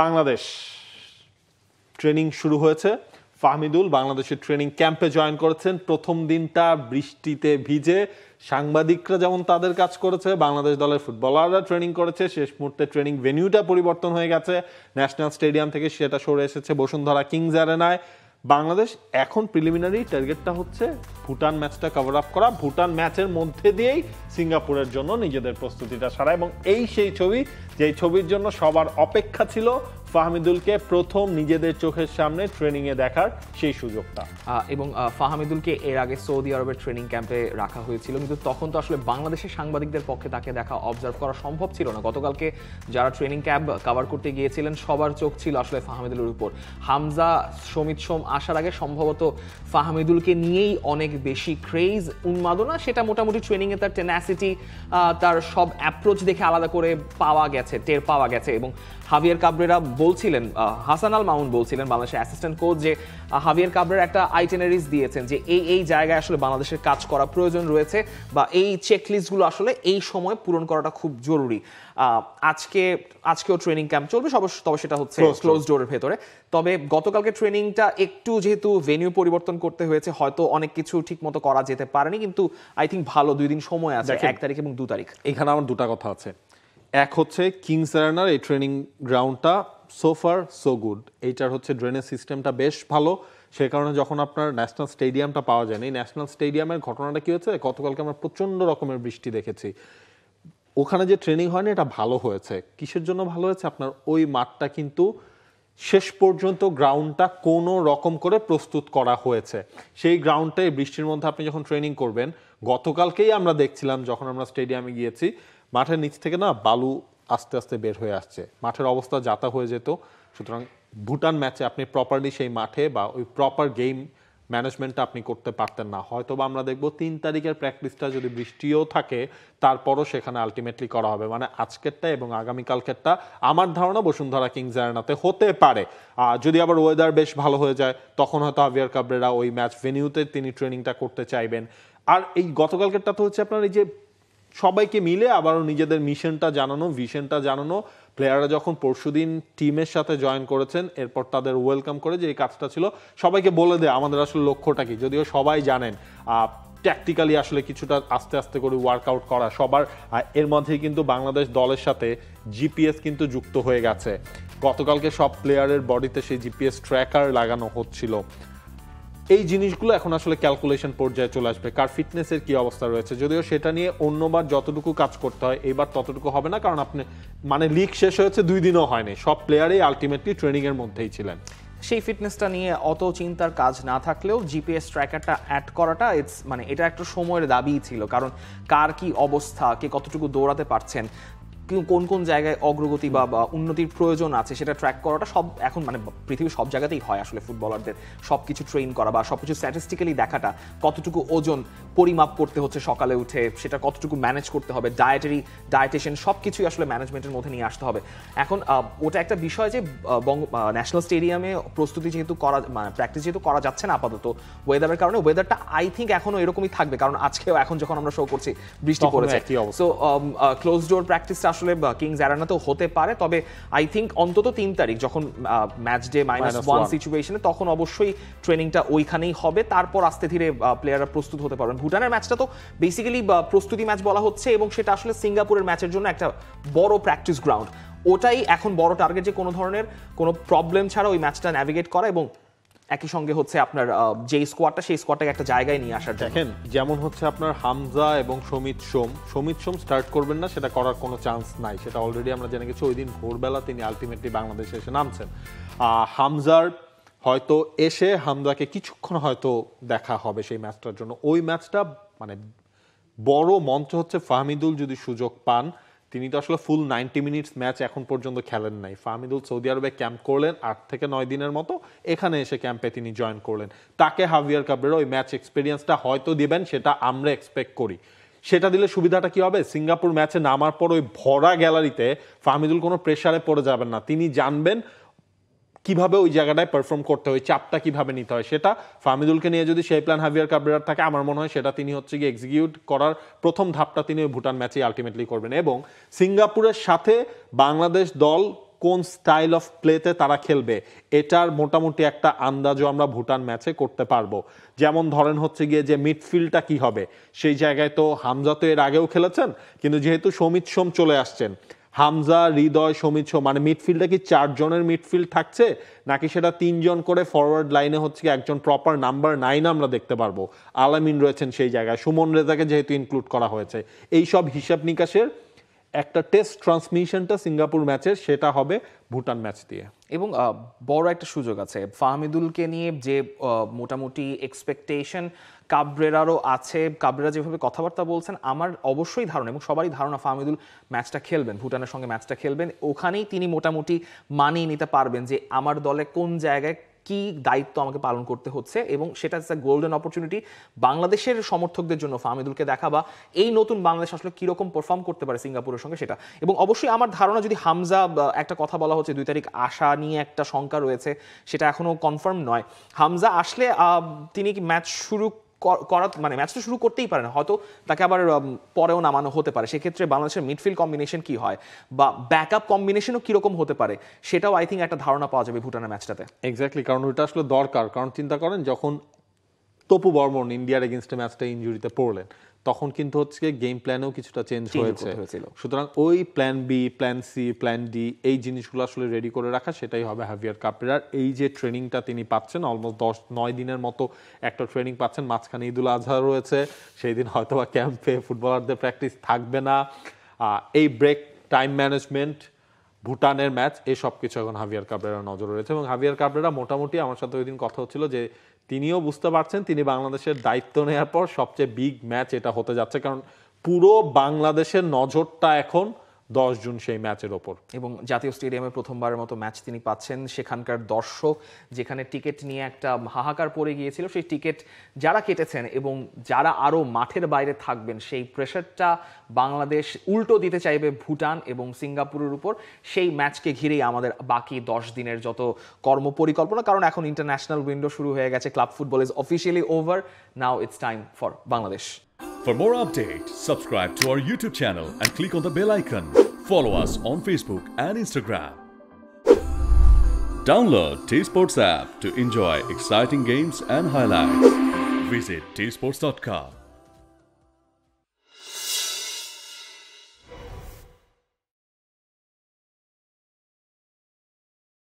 Bangladesh training শুরু হয়েছে। ফাহমিদুল বাংলাদেশের ট্রেনিং ক্যাম্পে জয়েন করেছেন। প্রথম দিনটা বৃষ্টিতে ভিজে সাংবাদিকরা যেমন তাদের কাজ করেছে, বাংলাদেশ দলের ফুটবলাররা ট্রেনিং করেছে। শেষ মুহূর্তে ট্রেনিং ভেন্যুটা পরিবর্তন হয়ে গেছে, ন্যাশনাল স্টেডিয়াম থেকে সেটা সরে এসেছে বসুন্ধরা কিংস অ্যারেনায়। বাংলাদেশ এখন প্রিলিমিনারি টার্গেটটা হচ্ছে ভুটান ম্যাচটা কভার আপ করা, ভুটান ম্যাচের মধ্যে দিয়েই সিঙ্গাপুরের জন্য নিজেদের প্রস্তুতিটা সারা। এবং এই সেই ছবি, যেই ছবির জন্য সবার অপেক্ষা ছিল ফাহমিদুলকে প্রথম নিজেদের চোখের সামনে ট্রেনিংয়ে দেখার সেই সুযোগটা। এবং ফাহমিদুলকে এর আগে সৌদি আরবের ট্রেনিং ক্যাম্পে রাখা হয়েছিল, কিন্তু তখন তো আসলে বাংলাদেশের সাংবাদিকদের পক্ষে তাকে দেখা, অবজার্ভ করা সম্ভব ছিল না। গতকালকে যারা ট্রেনিং ক্যাম্প কভার করতে গিয়েছিলেন সবার চোখ ছিল আসলে ফাহমিদুলের উপর। হামজা, সমিত সোম আসার আগে সম্ভবত ফাহমিদুলকে নিয়েই অনেক বেশি ক্রেজ, উন্মাদনা, সেটা মোটামুটি ট্রেনিংয়ে তার টেনাসিটি, তার সব অ্যাপ্রোচ দেখে আলাদা করে টের পাওয়া গেছে। এবং হাভিয়ার কাবরেরা বলছিলেন, হাসান আল মামুন বলছিলেন, বাংলাদেশের অ্যাসিস্ট্যান্ট কোচ, যে হাভিয়ার কাবরেরা একটা আইটেনারিজ দিয়েছেন যে এই জায়গায় আসলে বাংলাদেশের কাজ করা প্রয়োজন রয়েছে, বা এই চেকলিস্টগুলো আসলে এই সময় পূরণ করাটা খুব জরুরি। আজকেও ট্রেনিং ক্যাম্প চলবে, তবে সেটা হচ্ছে ক্লোজ ডোরের ভেতরে। তবে গতকালকে ট্রেনিংটা একটু যেহেতু ভেন্যু পরিবর্তন করতে হয়েছে, হয়তো অনেক কিছু ঠিক মতো করা যেতে পারেনি, কিন্তু আই থিঙ্ক ভালো 2 দিন সময় আছে, 1 তারিখ এবং 2 তারিখ। এখানে আমার দুটা কথা আছে। এক হচ্ছে কিংস অ্যারেনার এই ট্রেনিং গ্রাউন্ডটা সো ফার সো গুড, এইটার হচ্ছে ড্রেনেজ সিস্টেমটা বেশ ভালো। সে কারণে যখন আপনার ন্যাশনাল স্টেডিয়ামটা পাওয়া যায়, এই ন্যাশনাল স্টেডিয়ামের ঘটনাটা কি হচ্ছে, গতকালকে আমরা প্রচণ্ড রকমের বৃষ্টি দেখেছি, ওখানে যে ট্রেনিং হয়নি এটা ভালো হয়েছে। কিসের জন্য ভালো হয়েছে, আপনার ওই মাঠটা কিন্তু শেষ পর্যন্ত গ্রাউন্ডটা কোনো রকম করে প্রস্তুত করা হয়েছে। সেই গ্রাউন্ডটাই বৃষ্টির মধ্যে আপনি যখন ট্রেনিং করবেন, গতকালকেই আমরা দেখছিলাম যখন আমরা স্টেডিয়ামে গিয়েছি, মাঠের নিচ থেকে না বালু আস্তে আস্তে বের হয়ে আসছে, মাঠের অবস্থা যাতা হয়ে যেত। সুতরাং ভুটান ম্যাচে আপনি প্রপারলি সেই মাঠে বা ওই প্রপার গেম ম্যানেজমেন্টটা আপনি করতে পারতেন না। হয়তো বা আমরা দেখবো 3 তারিখের প্র্যাকটিসটা যদি বৃষ্টিও থাকে তারপরও সেখানে আলটিমেটলি করা হবে, মানে আজকেরটা এবং আগামীকালকেরটা আমার ধারণা বসুন্ধরা কিংস অ্যারেনাতে হতে পারে। যদি আবার ওয়েদার বেশ ভালো হয়ে যায় তখন হয়তো হাভিয়ার কাবরেরা ওই ম্যাচ ভেনিউতে তিনি ট্রেনিংটা করতে চাইবেন। আর এই গতকালকেরটা তো হচ্ছে আপনার এই যে সবাইকে মিলে আবারও নিজেদের মিশনটা জানানো, ভিশনটা জানানো। প্লেয়াররা যখন পরশুদিন টিমের সাথে জয়েন করেছেন, এরপর তাদের ওয়েলকাম করে যে এই কাজটা ছিল সবাইকে বলে দেয় আমাদের আসলে লক্ষ্যটা কি, যদিও সবাই জানেন ট্যাকটিক্যালি আসলে কিছুটা আস্তে আস্তে করে ওয়ার্কআউট করা সবার। এর মধ্যেই কিন্তু বাংলাদেশ দলের সাথে জিপিএস কিন্তু যুক্ত হয়ে গেছে। গতকালকে সব প্লেয়ারের বডিতে সেই জিপিএস ট্র্যাকার লাগানো হচ্ছিল। এই জিনিসগুলো এখন আসলে ক্যালকুলেশন পর্যায়ে চলে আসবে, কার ফিটনেসের কি অবস্থা রয়েছে। যদিও সেটা নিয়ে অন্যবার যতটুকু কাজ করতে হয় এইবার ততটুকু হবে না, কারণ আপনি মানে লিগ শেষ হয়েছে 2 দিনও হয়নি, সব প্লেয়ারই আলটিমেটলি ট্রেনিং এর মধ্যেই ছিলেন। সেই ফিটনেসটা নিয়ে অত চিন্তার কাজ না থাকলেও জিপিএস ট্র্যাকারটা অ্যাড করাটা মানে এটা একটা সময়ের দাবিই ছিল, কারণ কার কি অবস্থা, কে কতটুকু দৌড়াতে পারছেন, কোন কোন জায়গায় অগ্রগতি বা উন্নতির প্রয়োজন আছে সেটা ট্র্যাক করাটা সব এখন মানে পৃথিবীর সব জায়গাতেই হয় আসলে। ফুটবলারদের সব কিছু ট্রেন করা বা সব কিছু স্ট্যাটিস্টিক্যালি দেখাটা, কতটুকু ওজন পরিমাপ করতে হচ্ছে সকালে উঠে, সেটা কতটুকু ম্যানেজ করতে হবে, ডায়েটেশন সব কিছুই আসলে ম্যানেজমেন্টের মধ্যে নিয়ে আসতে হবে। এখন ওটা একটা বিষয় যে ন্যাশনাল স্টেডিয়ামে প্রস্তুতি যেহেতু করা, মানে প্র্যাকটিস যেহেতু করা যাচ্ছে না আপাতত ওয়েদারের কারণে, ওয়েদারটা আই থিঙ্ক এখনো এরকমই থাকবে, কারণ আজকেও এখন যখন আমরা শো করছি বৃষ্টি পড়েছে। সো ক্লোজ ডোর প্র্যাকটিসটা আসলে কিংস অ্যারেনাতেও হতে পারে, তবে আই থিঙ্ক অন্তত 3 তারিখ যখন ম্যাচ ডে -1 সিচুয়েশনে তখন অবশ্যই ট্রেনিংটা ওইখানেই হবে, তারপর আস্তে ধীরে প্লেয়াররা প্রস্তুত হতে পারবেন। ভুটানের ম্যাচটা তো বেসিক্যালি প্রস্তুতি ম্যাচ বলা হচ্ছে, এবং সেটা আসলে সিঙ্গাপুরের ম্যাচের জন্য একটা বড় প্র্যাকটিস গ্রাউন্ড। ওটাই এখন বড় টার্গেট, যে কোনো ধরনের কোনো প্রবলেম ছাড়া ওই ম্যাচটা ন্যাভিগেট করা, এবং একই সঙ্গে হচ্ছে আপনার যে স্কোয়াডটা সেই স্কোয়াডটাকে একটা জায়গায় নিয়ে আসার জন্য। দেখেন যেমন হচ্ছে আপনার হামজা এবং সমিত সোম স্টার্ট করবেন না, সেটা করার কোনো চান্স নাই, সেটা অলরেডি আমরা জেনে গেছি। ওই দিন ভোরবেলা তিনি আলটিমেটলি বাংলাদেশে এসে নামছেন। হামজার হয়তো এসে হামজাকে কিছুক্ষণ হয়তো দেখা হবে সেই ম্যাচটার জন্য। ওই ম্যাচটা মানে বড় মঞ্চ হচ্ছে ফাহমিদুল যদি সুযোগ পান, তিনি তো আসলে ফুল 90 মিনিটস ম্যাচ এখন পর্যন্ত খেলেন নাই। ফাহমিদুল সৌদি আরবে ক্যাম্প করলেন 8 থেকে 9 দিনের মতো, এখানে এসে ক্যাম্পে তিনি জয়েন করলেন। তাকে হাভিয়ার কাবরেরা ওই ম্যাচ এক্সপিরিয়েন্সটা হয়তো দিবেন, সেটা আমরা এক্সপেক্ট করি। সেটা দিলে সুবিধাটা কি হবে, সিঙ্গাপুর ম্যাচে নামার পর ওই ভরা গ্যালারিতে ফাহমিদুল কোনো প্রেসারে পড়ে যাবেন না, তিনি জানবেন কিভাবে ওই জায়গাটায় পারফর্ম করতে হয়, চাপটা কিভাবে নিতে হয়। সেটা ফাহমিদুলকে নিয়ে যদি সেই প্ল্যান হাভিয়ার কাবরেরার থাকে, আমার মনে হয় সেটা তিনি হচ্ছে গিয়ে এক্সিকিউট করার প্রথম ধাপটা তিনি ওই ভুটান ম্যাচেই আলটিমেটলি করবেন। এবং সিঙ্গাপুরের সাথে বাংলাদেশ দল কোন স্টাইল অফ প্লেতে তারা খেলবে এটার মোটামুটি একটা আন্দাজও আমরা ভুটান ম্যাচে করতে পারবো। যেমন ধরেন হচ্ছে গিয়ে যে মিডফিল্ডটা কি হবে, সেই জায়গায় তো হামজা তো এর আগেও খেলেছেন, কিন্তু যেহেতু সমিত সোম চলে আসছেন, হামজা, হৃদয়, সমিত সোম মানে মিডফিল্ডে কি 4 জনের মিডফিল্ড থাকছে নাকি সেটা 3 জন করে ফরওয়ার্ড লাইনে হচ্ছে কি একজন প্রপার নাম্বার 9 আমরা দেখতে পারবো, আলামিন রয়েছেন সেই জায়গায়, সুমন রেজাকে যেহেতু ইনক্লুড করা হয়েছে, এই সব হিসাব নিকাশের একটা টেস্ট ট্রান্সমিশনটা সিঙ্গাপুর ম্যাচের সেটা হবে ভুটান ম্যাচ দিয়ে। এবং বড় একটা সুযোগ আছে ফাহমিদুলকে নিয়ে, যে মোটামুটি এক্সপেকটেশন কাবরেরারও আছে। কাবরেরা যেভাবে কথাবার্তা বলছেন, আমার অবশ্যই ধারণা এবং সবারই ধারণা ফাহমিদুল ম্যাচটা খেলবেন, ভুটানের সঙ্গে ম্যাচটা খেলবেন, ওখানেই তিনি মোটামুটি মানিয়ে নিতে পারবেন যে আমার দলে কোন জায়গায় কি দায়িত্ব আমাকে পালন করতে হচ্ছে, এবং সেটা একটা গোল্ডেন অপরচুনিটি বাংলাদেশের সমর্থকদের জন্য ফাহমিদুলকে দেখা, বা এই নতুন বাংলাদেশ আসলে কিরকম পারফর্ম করতে পারে সিঙ্গাপুরের সঙ্গে সেটা। এবং অবশ্যই আমার ধারণা, যদি হামজা, একটা কথা বলা হচ্ছে 2 তারিখ আসা নিয়ে একটা শঙ্কা রয়েছে, সেটা এখনো কনফার্ম নয়, হামজা আসলে তিনি কি ম্যাচ শুরু করা, মানে ম্যাচটা শুরু করতেই পারে না, হয়তো তাকে আবার পরেও নামানো হতে পারে। সেক্ষেত্রে বাংলাদেশের মিডফিল্ড কম্বিনেশন কি হয় বা ব্যাকআপ কম্বিনেশনও কিরকম হতে পারে, সেটাও আই থিঙ্ক একটা ধারণা পাওয়া যাবে ভুটানের ম্যাচটাতে। এক্স্যাক্টলি, কারণ ওইটা আসলে দরকার। কারণ চিন্তা করেন, যখন তপু বর্মন ইন্ডিয়ার এগেনস্টে ম্যাচটা ইনজুরিতে পড়লেন, তখন কিন্তু হচ্ছে গেম প্ল্যানেও কিছুটা চেঞ্জ হয়েছে। সুতরাং ওই plan B, plan C, plan D, এই জিনিসগুলো আসলে রেডি করে রাখা, সেটাই হবে হাভিয়ার কাবরেরার। এই যে ট্রেনিংটা তিনি পাচ্ছেন, অলমোস্ট 10-9 দিনের মতো একটা ট্রেনিং পাচ্ছেন, মাঝখানে ঈদুল আজহা রয়েছে, সেই দিন হয়তো বা ক্যাম্পে ফুটবলারদের প্র্যাকটিস থাকবে না, এই ব্রেক, টাইম ম্যানেজমেন্ট, ভুটানের ম্যাচ, এই সব কিছু এখন হাভিয়ার কাবরেরার নজরে রয়েছে। এবং হাভিয়ার কাবরেরা মোটামুটি, আমার সাথে ওই দিন কথা হচ্ছিল যে তিনিও বুঝতে পারছেন তিনি বাংলাদেশের দায়িত্ব নেওয়ার পর সবচেয়ে বিগ ম্যাচ এটা হতে যাচ্ছে, কারণ পুরো বাংলাদেশের নজরটা এখন 10 জুন সেই ম্যাচের ওপর। এবং জাতীয় স্টেডিয়ামে প্রথমবারের মতো ম্যাচ তিনি পাচ্ছেন, সেখানকার দর্শক যেখানে টিকিট নিয়ে একটা হাহাকার পড়ে গিয়েছিল, সেই টিকিট যারা কেটেছেন এবং যারা আরও মাঠের বাইরে থাকবেন, সেই প্রেশারটা বাংলাদেশ উল্টো দিতে চাইবে ভুটান এবং সিঙ্গাপুরের উপর। সেই ম্যাচকে ঘিরেই আমাদের বাকি 10 দিনের যত কর্মপরিকল্পনা, কারণ এখন ইন্টারন্যাশনাল উইন্ডো শুরু হয়ে গেছে, club football is officially over, now it's time for Bangladesh. For more updates, subscribe to our YouTube channel and click on the bell icon. Follow us on Facebook and Instagram. Download T-Sports app to enjoy exciting games and highlights. Visit tsports.com.